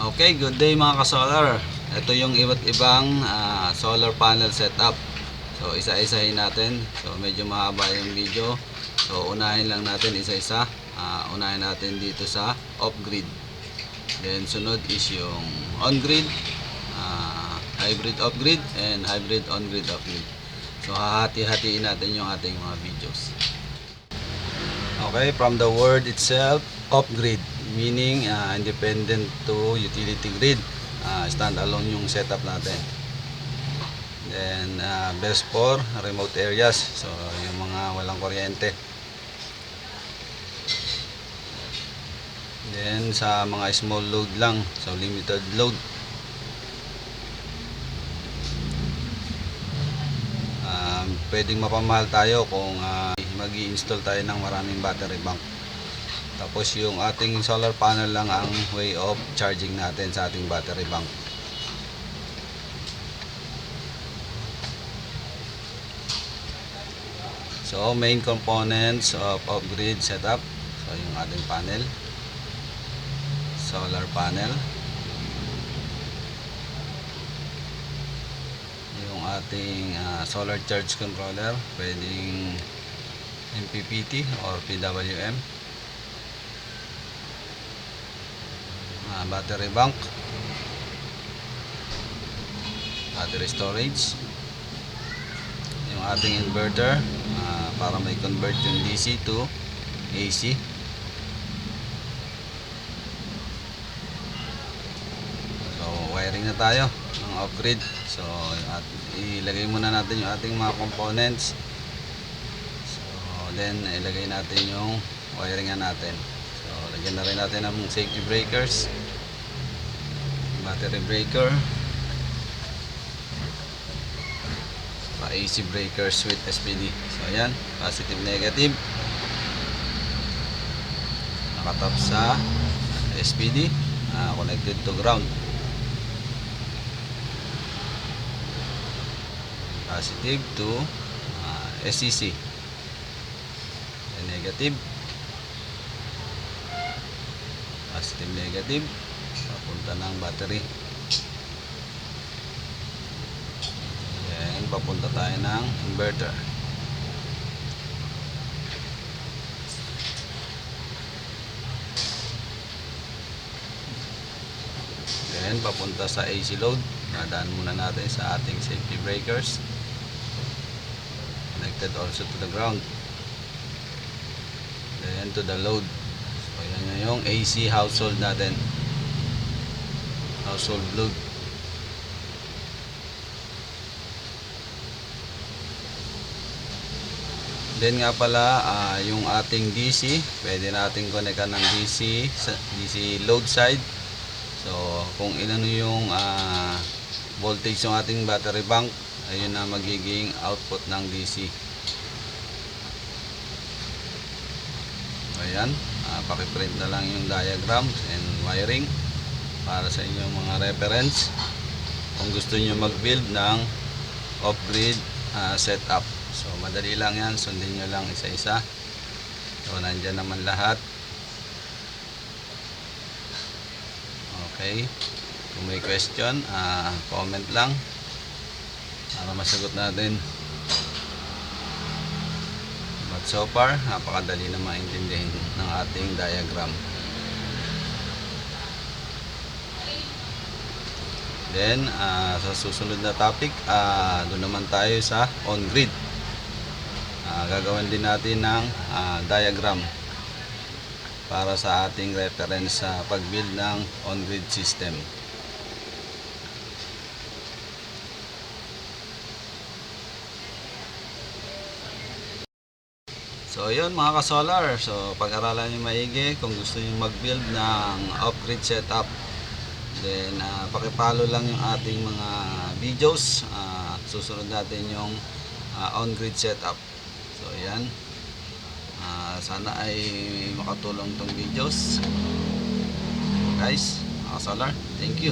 Okay, good day mga ka-solar. Ito yung iba't ibang solar panel setup. So isa-isahin natin. So medyo mahaba yung video. So unahin lang natin isa-isa. Unahin natin dito sa off-grid. Then sunod is yung on-grid, hybrid off-grid, and hybrid on-grid off-grid. So hahati-hatiin natin yung ating mga videos. Okay, from the word itself, off-grid, meaning independent to utility grid, stand-alone yung setup natin. Then best for remote areas, so yung mga walang kuryente. Then sa mga small load lang, so limited load. Pwedeng mapamahal tayo kung mag-i-install tayo ng maraming battery bank. Tapos yung ating solar panel lang ang way of charging natin sa ating battery bank. So main components of off-grid setup. So yung ating panel, solar panel, yung ating solar charge controller, pwedeng MPPT or PWM, battery bank, battery storage, yung ating inverter para may convert yung DC to AC. So wiring na tayo ng off-grid. So ilagay muna natin yung ating mga components. So then ilagay natin yung wiringan natin. So lagyan na rin natin ng safety breakers, battery breaker, AC breakers with SPD. So ayan, positive negative, nakatap sa SPD, connected to ground. Positive to SCC, and negative, positive negative, papunta ng battery. Then papunta tayo ng inverter. Then papunta sa AC load. Nadaan muna natin sa ating safety breakers, connected also to the ground, then to the load. So yan yung AC household natin, household load. Then nga pala yung ating DC, pwede natin connectan ng DC load side. So kung inano yung voltage ng ating battery bank, ayun na magiging output ng DC. Ayan, pakiprint na lang yung diagrams and wiring para sa inyong mga reference kung gusto nyo mag-build ng off-grid setup. So madali lang yan, sundin nyo lang isa-isa. So nandyan naman lahat. Okay, kung may question, comment lang para masagot natin. But so far, napakadali na maintindihin ng ating diagram. Then sa susunod na topic, doon naman tayo sa on-grid. Gagawin din natin ng diagram para sa ating reference sa pag-build ng on-grid system. So yun mga ka-solar, so pag-aralan nyo maigi kung gusto nyo mag-build ng off-grid setup. Then pakipalo lang yung ating mga videos. Susunod natin yung on-grid setup. So yan, sana ay makatulong tong videos. So guys, mga ka-solar, thank you.